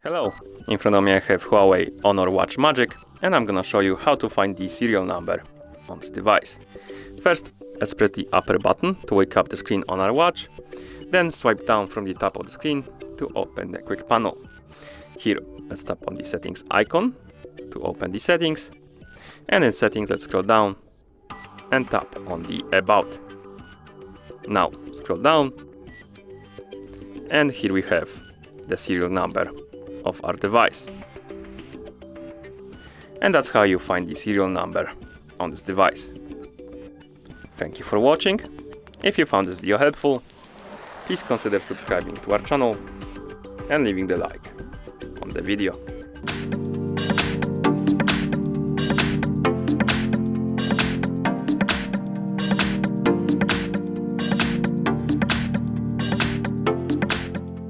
Hello, in front of me I have Huawei Honor Watch Magic and I'm gonna show you how to find the serial number on this device. First, let's press the upper button to wake up the screen on our watch, then swipe down from the top of the screen to open the quick panel. Here, let's tap on the settings icon to open the settings, and in settings let's scroll down and tap on the about. Now scroll down and here we have the serial number of our device. And that's how you find the serial number on this device. Thank you for watching. If you found this video helpful, please consider subscribing to our channel and leaving the like on the video.